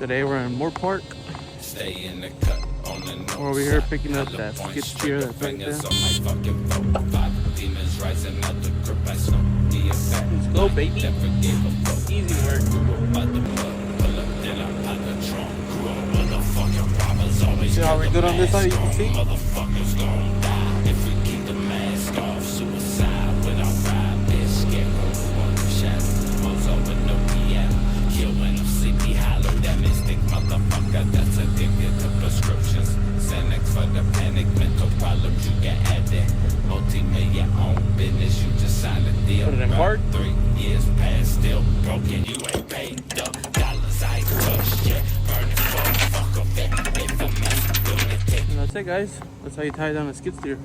Today we're in Moore Park. Stay in the cut on the We're over here picking up that skid steer that's right there. Let's go, baby. Easy work. See how we're good on this side, you can see? Put it in park. 3 years past, still broken. You ain't paid the dollars I touched yet. Burning for fuck of it. If a man doing it, And that's it, guys. That's how you tie down a skid steer.